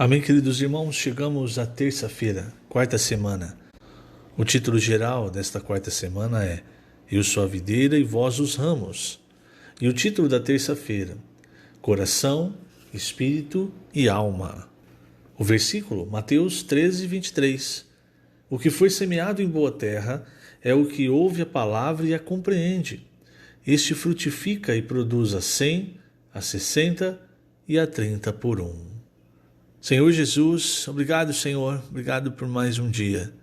Amém, queridos irmãos, chegamos à terça-feira, quarta semana. O título geral desta quarta semana é Eu sou a videira e vós os ramos. E o título da terça-feira, Coração, Espírito e Alma. O versículo, Mateus 13, 23. O que foi semeado em boa terra é o que ouve a palavra e a compreende. Este frutifica e produz a 100, a 60 e a 30 por um. Senhor Jesus, obrigado, Senhor, obrigado por mais um dia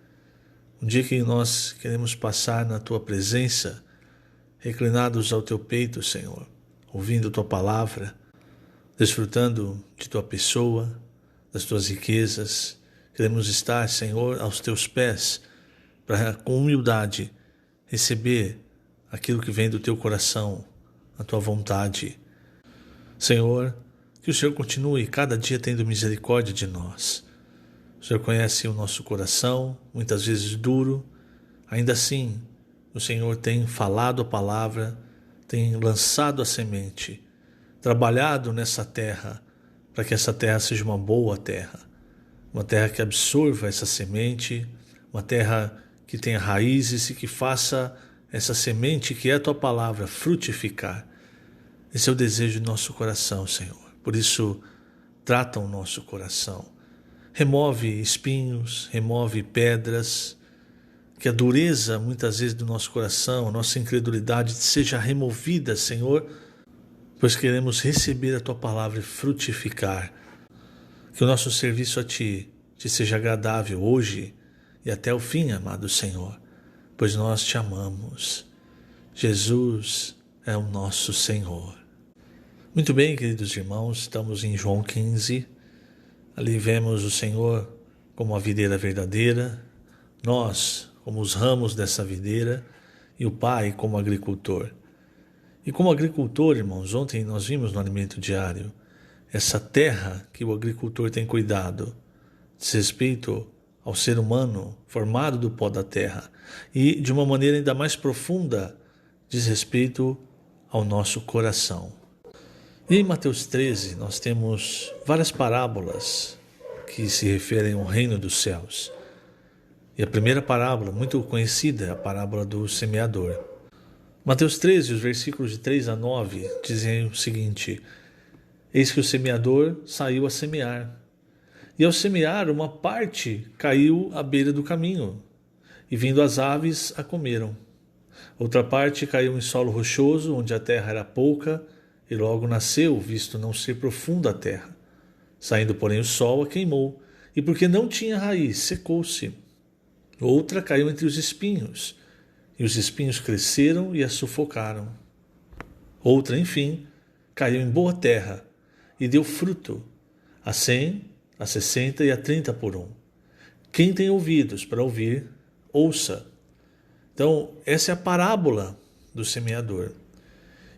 que nós queremos passar na Tua presença, reclinados ao Teu peito, Senhor, ouvindo Tua palavra, desfrutando de Tua pessoa, das Tuas riquezas. Queremos estar, Senhor, aos Teus pés, para com humildade receber aquilo que vem do Teu coração, a Tua vontade. Senhor, que o Senhor continue cada dia tendo misericórdia de nós. O Senhor conhece o nosso coração, muitas vezes duro. Ainda assim, o Senhor tem falado a palavra, tem lançado a semente, trabalhado nessa terra, para que essa terra seja uma boa terra. Uma terra que absorva essa semente, uma terra que tenha raízes e que faça essa semente, que é a Tua palavra, frutificar. Esse é o desejo do nosso coração, Senhor. Por isso, trata o nosso coração. Remove espinhos, remove pedras, que a dureza, muitas vezes, do nosso coração, a nossa incredulidade seja removida, Senhor, pois queremos receber a Tua palavra e frutificar. Que o nosso serviço a Ti te seja agradável hoje e até o fim, amado Senhor, pois nós Te amamos. Jesus é o nosso Senhor. Muito bem, queridos irmãos, estamos em João 15, ali vemos o Senhor como a videira verdadeira, nós como os ramos dessa videira e o Pai como agricultor. E como agricultor, irmãos, ontem nós vimos no alimento diário, essa terra que o agricultor tem cuidado, diz respeito ao ser humano formado do pó da terra e de uma maneira ainda mais profunda, diz respeito ao nosso coração. E em Mateus 13 nós temos várias parábolas que se referem ao reino dos céus. E a primeira parábola, muito conhecida, é a parábola do semeador. Mateus 13, os versículos de 3 a 9, dizem o seguinte: Eis que o semeador saiu a semear. E ao semear, uma parte caiu à beira do caminho, e vindo as aves a comeram. Outra parte caiu em solo rochoso, onde a terra era pouca, e logo nasceu, visto não ser profunda a terra. Saindo, porém, o sol a queimou, e porque não tinha raiz, secou-se. Outra caiu entre os espinhos, e os espinhos cresceram e a sufocaram. Outra, enfim, caiu em boa terra, e deu fruto, a 100, a 60 e a 30 por um. Quem tem ouvidos para ouvir, ouça. Então, essa é a parábola do semeador.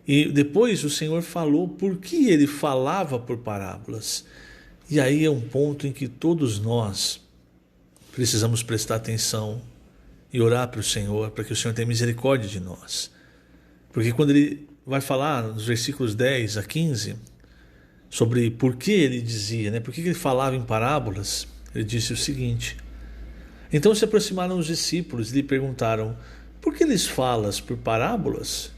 E depois o Senhor falou por que Ele falava por parábolas. E aí é um ponto em que todos nós precisamos prestar atenção e orar para o Senhor, para que o Senhor tenha misericórdia de nós. Porque quando Ele vai falar nos versículos 10 a 15, sobre por que Ele dizia, por que Ele falava em parábolas, Ele disse o seguinte: Então se aproximaram os discípulos e lhe perguntaram: Por que lhes falas por parábolas?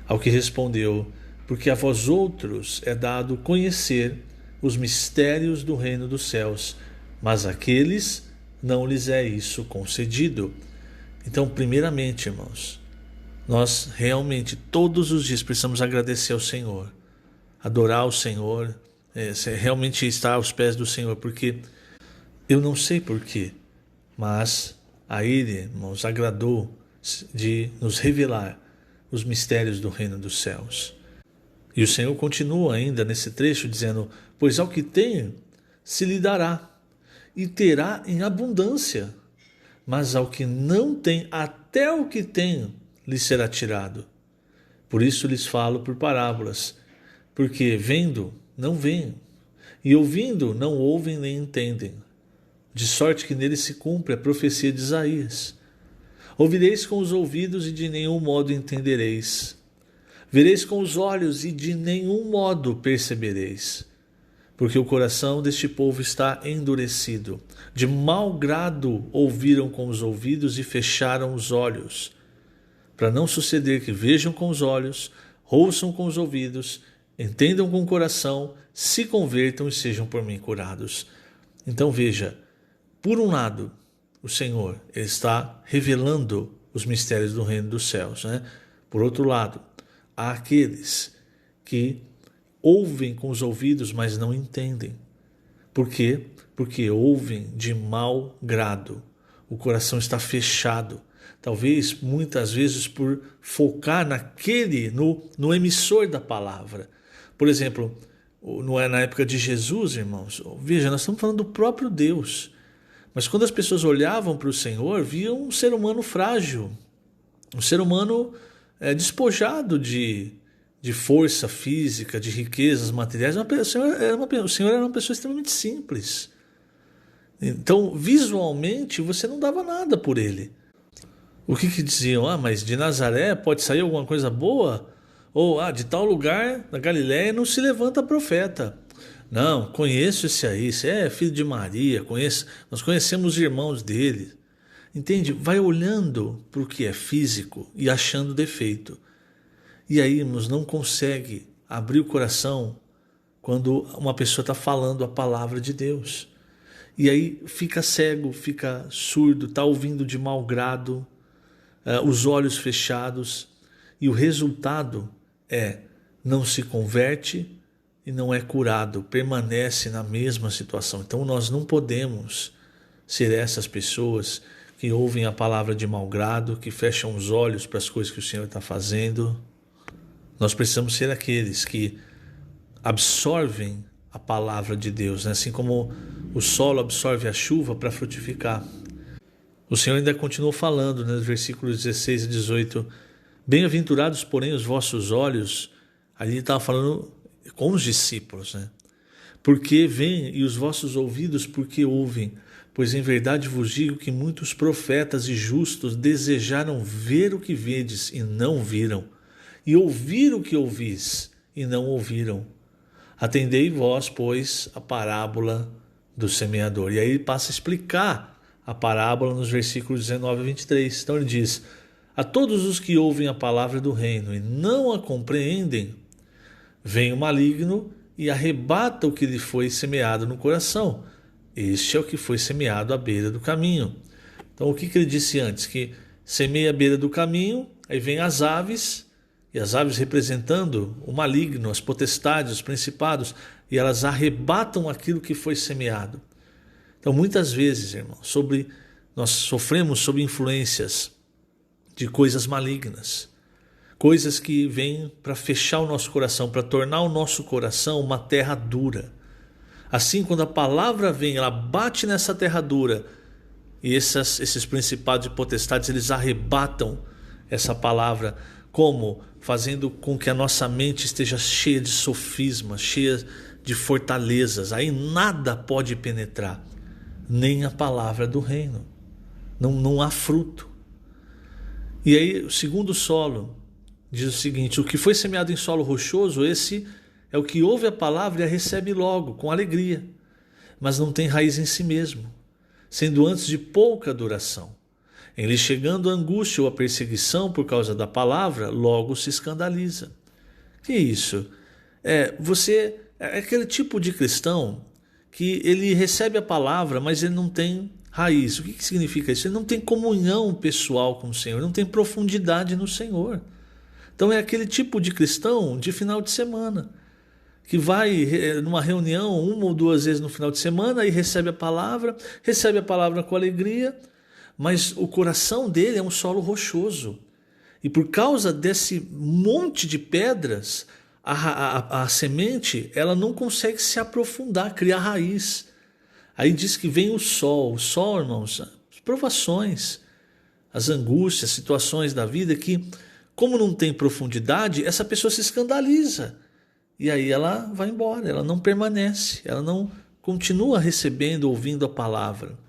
Ao que respondeu: Porque a vós outros é dado conhecer os mistérios do reino dos céus, mas àqueles não lhes é isso concedido. Então, primeiramente, irmãos, nós realmente todos os dias precisamos agradecer ao Senhor, adorar o Senhor, realmente estar aos pés do Senhor, porque eu não sei porquê, mas a Ele, irmãos, agradou de nos revelar os mistérios do reino dos céus. E o Senhor continua ainda nesse trecho dizendo: Pois ao que tem se lhe dará, e terá em abundância, mas ao que não tem, até o que tem lhe será tirado. Por isso lhes falo por parábolas, porque vendo não veem, e ouvindo não ouvem nem entendem, de sorte que nele se cumpre a profecia de Isaías. Ouvireis com os ouvidos e de nenhum modo entendereis. Vereis com os olhos e de nenhum modo percebereis. porque o coração deste povo está endurecido. De mau grado ouviram com os ouvidos e fecharam os olhos, para não suceder que vejam com os olhos, ouçam com os ouvidos, entendam com o coração, se convertam e sejam por mim curados. Então veja, por um lado, o Senhor está revelando os mistérios do reino dos céus, né? Por outro lado, há aqueles que ouvem com os ouvidos, mas não entendem. Por quê? Porque ouvem de mau grado. O coração está fechado. Talvez, muitas vezes, por focar no emissor da palavra. Por exemplo, não é na época de Jesus, irmãos. Veja, nós estamos falando do próprio Deus. Mas quando as pessoas olhavam para o Senhor, viam um ser humano frágil. Um ser humano despojado de força física, de riquezas materiais. O Senhor era uma pessoa extremamente simples. Então, visualmente, você não dava nada por ele. O que diziam? Mas de Nazaré pode sair alguma coisa boa? Ou, de tal lugar, da Galiléia, não se levanta profeta. Não, conheço esse aí, esse é filho de Maria, nós conhecemos os irmãos dele. Entende? Vai olhando para o que é físico e achando defeito. E aí, irmãos, não consegue abrir o coração quando uma pessoa está falando a palavra de Deus. E aí fica cego, fica surdo, está ouvindo de mau grado, os olhos fechados. E o resultado não se converte e não é curado, permanece na mesma situação. Então nós não podemos ser essas pessoas que ouvem a palavra de mau grado, que fecham os olhos para as coisas que o Senhor está fazendo. Nós precisamos ser aqueles que absorvem a palavra de Deus, né? Assim como o solo absorve a chuva para frutificar. O Senhor ainda continuou falando, né, nos versículos 16 e 18, bem-aventurados, porém, os vossos olhos. Ali ele estava falando com os discípulos, né? Porque veem, e os vossos ouvidos porque ouvem, pois em verdade vos digo que muitos profetas e justos desejaram ver o que vedes e não viram, e ouvir o que ouvis e não ouviram. Atendei vós, pois, a parábola do semeador. E aí ele passa a explicar a parábola nos versículos 19 a 23. Então ele diz: a todos os que ouvem a palavra do reino e não a compreendem, vem o maligno e arrebata o que lhe foi semeado no coração. Este é o que foi semeado à beira do caminho. Então o que ele disse antes? Que semeia à beira do caminho, aí vem as aves, e as aves representando o maligno, as potestades, os principados, e elas arrebatam aquilo que foi semeado. Então muitas vezes, irmãos, nós sofremos sob influências de coisas malignas, coisas que vêm para fechar o nosso coração, para tornar o nosso coração uma terra dura. Assim, quando a palavra vem, ela bate nessa terra dura, e esses principados e potestades, eles arrebatam essa palavra, como? Fazendo com que a nossa mente esteja cheia de sofismas, cheia de fortalezas. Aí nada pode penetrar, nem a palavra do reino. Não há fruto. E aí o segundo solo diz o seguinte: o que foi semeado em solo rochoso, esse é o que ouve a palavra e a recebe logo, com alegria, mas não tem raiz em si mesmo, sendo antes de pouca duração. Em lhe chegando a angústia ou a perseguição por causa da palavra, logo se escandaliza. Que isso? Você é aquele tipo de cristão que ele recebe a palavra, mas ele não tem raiz. O que significa isso? Ele não tem comunhão pessoal com o Senhor, não tem profundidade no Senhor. Então é aquele tipo de cristão de final de semana, que vai numa reunião 1 ou 2 vezes no final de semana e recebe a palavra com alegria, mas o coração dele é um solo rochoso. E por causa desse monte de pedras, a semente ela não consegue se aprofundar, criar raiz. Aí diz que vem o sol, irmãos, as provações, as angústias, situações da vida que, como não tem profundidade, essa pessoa se escandaliza. E aí ela vai embora, ela não permanece, ela não continua recebendo, ouvindo a palavra.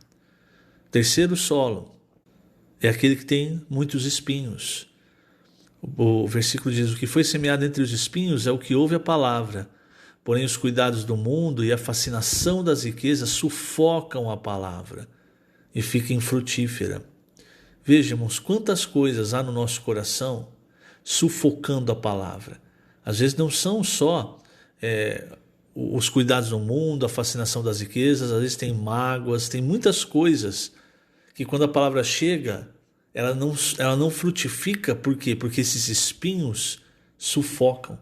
Terceiro solo é aquele que tem muitos espinhos. O versículo diz: o que foi semeado entre os espinhos é o que ouve a palavra, Porém, os cuidados do mundo e a fascinação das riquezas sufocam a palavra e fica infrutífera. Vejamos quantas coisas há no nosso coração sufocando a palavra. Às vezes não são só os cuidados do mundo, a fascinação das riquezas, às vezes tem mágoas, tem muitas coisas que quando a palavra chega, ela não frutifica. Por quê? Porque esses espinhos sufocam.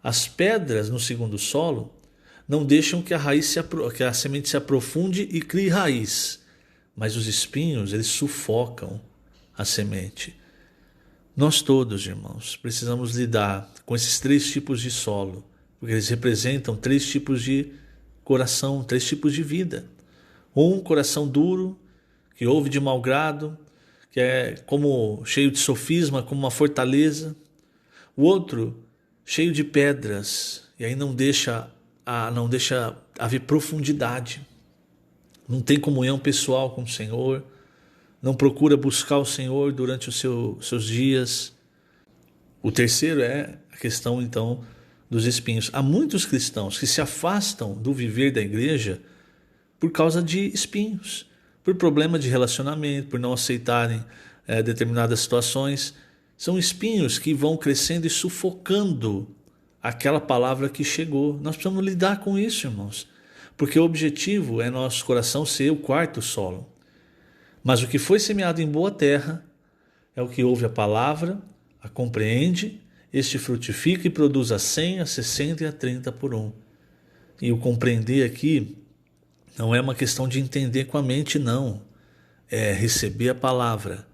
As pedras no segundo solo não deixam que a semente se aprofunde e crie raiz, mas os espinhos, eles sufocam a semente. Nós todos, irmãos, precisamos lidar com esses 3 tipos de solo, porque eles representam 3 tipos de coração, 3 tipos de vida. Um coração duro, que ouve de mau grado, que é como cheio de sofisma, como uma fortaleza. O outro, cheio de pedras, e aí não deixa haver profundidade. Não tem comunhão pessoal com o Senhor, não procura buscar o Senhor durante os seus dias. O terceiro é a questão, então, dos espinhos. Há muitos cristãos que se afastam do viver da igreja por causa de espinhos, por problema de relacionamento, por não aceitarem determinadas situações. São espinhos que vão crescendo e sufocando aquela palavra que chegou. Nós precisamos lidar com isso, irmãos, porque o objetivo é nosso coração ser o 4º solo. Mas o que foi semeado em boa terra é o que ouve a palavra, a compreende, este frutifica e produz a 100, a 60 e a 30 por 1. E o compreender aqui não é uma questão de entender com a mente, não. É receber a palavra,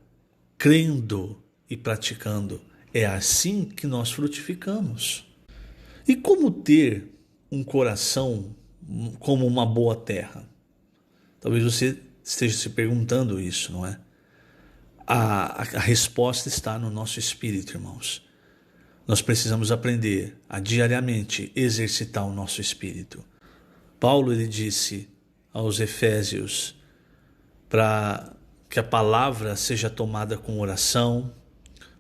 crendo e praticando. É assim que nós frutificamos. E como ter um coração como uma boa terra? Talvez você esteja se perguntando isso, não é? A resposta está no nosso espírito, irmãos. Nós precisamos aprender a diariamente exercitar o nosso espírito. Paulo, ele disse aos Efésios para que a palavra seja tomada com oração,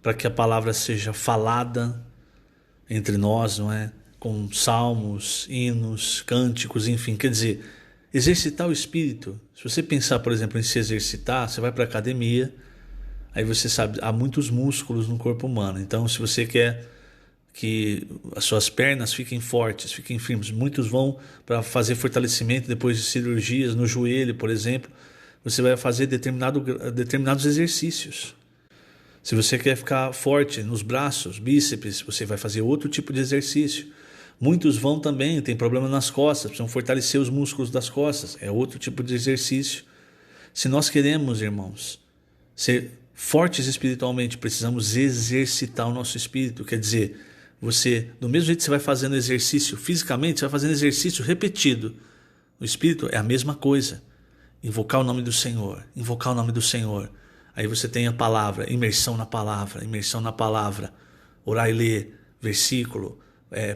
para que a palavra seja falada entre nós, não é? Com salmos, hinos, cânticos, enfim. Quer dizer, exercitar o espírito. Se você pensar, por exemplo, em se exercitar, você vai para a academia, aí você sabe, há muitos músculos no corpo humano. Então, se você quer que as suas pernas fiquem fortes, fiquem firmes, muitos vão para fazer fortalecimento depois de cirurgias no joelho, por exemplo, você vai fazer determinados exercícios. Se você quer ficar forte nos braços, bíceps, você vai fazer outro tipo de exercício. Muitos vão também, tem problema nas costas, precisam fortalecer os músculos das costas, é outro tipo de exercício. Se nós queremos, irmãos, ser fortes espiritualmente, precisamos exercitar o nosso espírito. Quer dizer, você, do mesmo jeito que você vai fazendo exercício fisicamente, você vai fazendo exercício repetido. No espírito é a mesma coisa. Invocar o nome do Senhor, invocar o nome do Senhor. Aí você tem a palavra, imersão na palavra, orar e ler, versículo,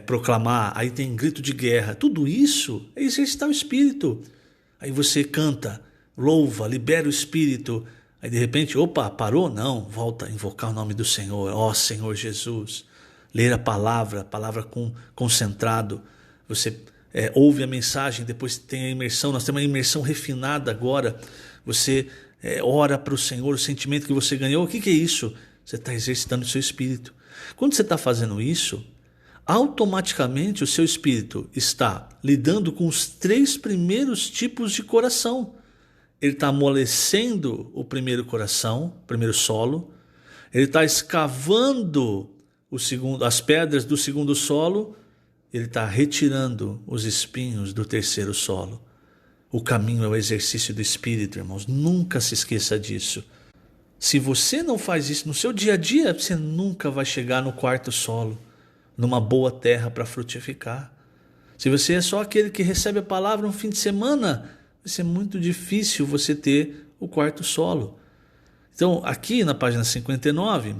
proclamar, aí tem grito de guerra. Tudo isso é exercitar o espírito. Aí você canta, louva, libera o espírito. Aí de repente, opa, parou? Não, volta a invocar o nome do Senhor. Ó Senhor Jesus, ler a palavra concentrado. Você ouve a mensagem, depois tem a imersão. Nós temos uma imersão refinada agora. Você ora para o Senhor, o sentimento que você ganhou. O que é isso? Você está exercitando o seu espírito. Quando você está fazendo isso, automaticamente o seu espírito está lidando com os 3 primeiros tipos de coração. Ele está amolecendo o primeiro coração, o primeiro solo. Ele está escavando as pedras do segundo solo. Ele está retirando os espinhos do terceiro solo. O caminho é o exercício do espírito, irmãos. Nunca se esqueça disso. Se você não faz isso no seu dia a dia, você nunca vai chegar no 4º solo, numa boa terra para frutificar. Se você é só aquele que recebe a palavra no fim de semana, vai ser muito difícil você ter o 4º solo. Então, aqui na página 59,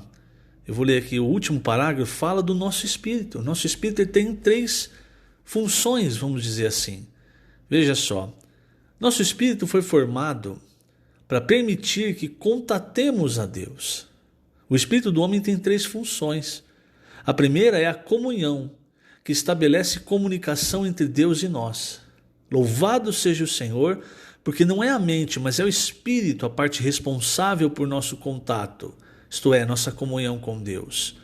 eu vou ler aqui o último parágrafo, fala do nosso espírito. O nosso espírito ele tem 3 funções, vamos dizer assim. Veja só, nosso espírito foi formado para permitir que contatemos a Deus. O espírito do homem tem 3 funções. A primeira é a comunhão, que estabelece comunicação entre Deus e nós. Louvado seja o Senhor, porque não é a mente, mas é o Espírito a parte responsável por nosso contato, isto é, nossa comunhão com Deus.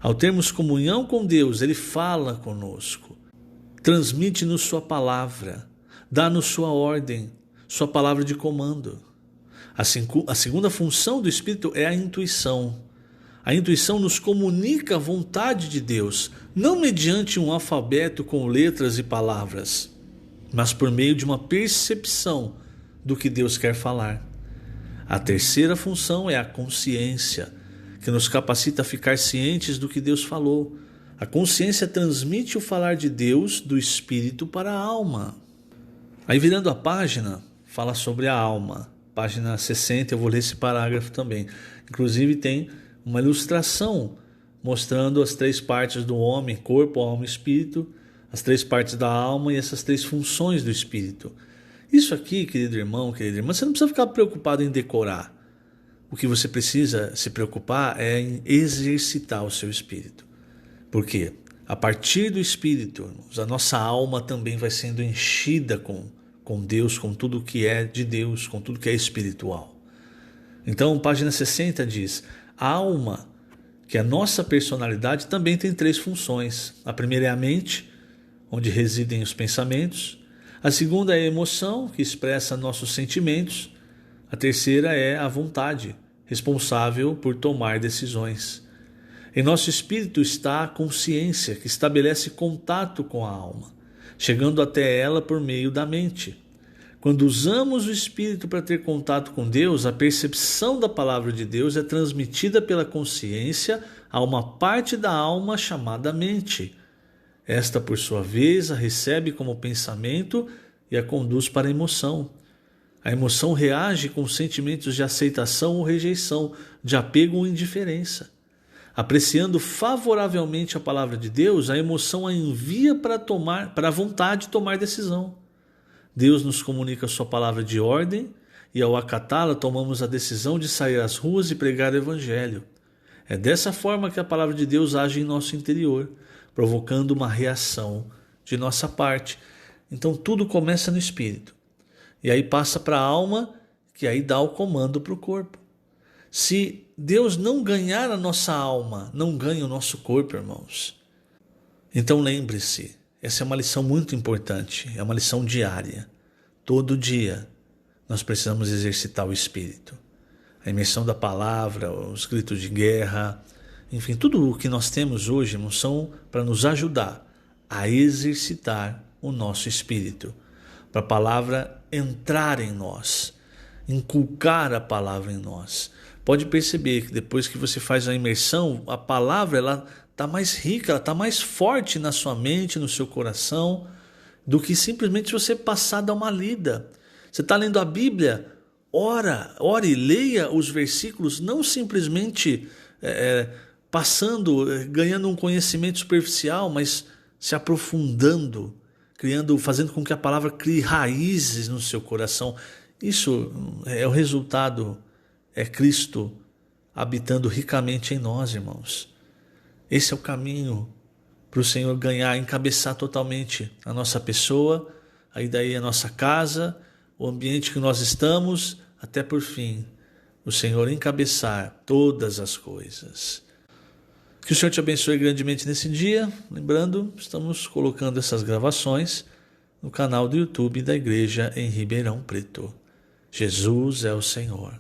Ao termos comunhão com Deus, Ele fala conosco, transmite-nos sua palavra, dá-nos sua ordem, sua palavra de comando. A segunda função do Espírito é a intuição. A intuição nos comunica a vontade de Deus, não mediante um alfabeto com letras e palavras, mas por meio de uma percepção do que Deus quer falar. A terceira função é a consciência, que nos capacita a ficar cientes do que Deus falou. A consciência transmite o falar de Deus do espírito para a alma. Aí virando a página, fala sobre a alma. Página 60, eu vou ler esse parágrafo também. Inclusive tem uma ilustração mostrando as três partes do homem, corpo, alma e espírito, as três partes da alma e essas três funções do espírito. Isso aqui, querido irmão, querida irmã, você não precisa ficar preocupado em decorar. O que você precisa se preocupar é em exercitar o seu espírito. Por quê? A partir do espírito, a nossa alma também vai sendo enchida com Deus, com tudo que é de Deus, com tudo que é espiritual. Então, página 60 diz: a alma, que é a nossa personalidade, também tem três funções. A primeira é a mente, onde residem os pensamentos. A segunda é a emoção, que expressa nossos sentimentos. A terceira é a vontade, responsável por tomar decisões. Em nosso espírito está a consciência, que estabelece contato com a alma, chegando até ela por meio da mente. Quando usamos o espírito para ter contato com Deus, a percepção da palavra de Deus é transmitida pela consciência a uma parte da alma chamada mente. Esta, por sua vez, a recebe como pensamento e a conduz para a emoção. A emoção reage com sentimentos de aceitação ou rejeição, de apego ou indiferença. Apreciando favoravelmente a palavra de Deus, a emoção a envia para a vontade tomar decisão. Deus nos comunica sua palavra de ordem e, ao acatá-la, tomamos a decisão de sair às ruas e pregar o evangelho. É dessa forma que a palavra de Deus age em nosso interior, provocando uma reação de nossa parte. Então tudo começa no espírito. E aí passa para a alma, que aí dá o comando para o corpo. Se Deus não ganhar a nossa alma, não ganha o nosso corpo, irmãos. Então lembre-se, essa é uma lição muito importante, é uma lição diária. Todo dia nós precisamos exercitar o espírito. A imersão da palavra, os gritos de guerra, enfim, tudo o que nós temos hoje, irmãos, são para nos ajudar a exercitar o nosso espírito, para a palavra entrar em nós, inculcar a palavra em nós. Pode perceber que depois que você faz a imersão, a palavra ela está mais rica, ela está mais forte na sua mente, no seu coração, do que simplesmente você passar a dar uma lida. Você está lendo a Bíblia, ore, leia os versículos, não simplesmente ganhando um conhecimento superficial, mas se aprofundando, fazendo com que a palavra crie raízes no seu coração. Isso é o resultado, é Cristo habitando ricamente em nós, irmãos. Esse é o caminho para o Senhor ganhar, encabeçar totalmente a nossa pessoa, aí daí a nossa casa, o ambiente que nós estamos, até por fim, o Senhor encabeçar todas as coisas. Que o Senhor te abençoe grandemente nesse dia. Lembrando, estamos colocando essas gravações no canal do YouTube da Igreja em Ribeirão Preto. Jesus é o Senhor.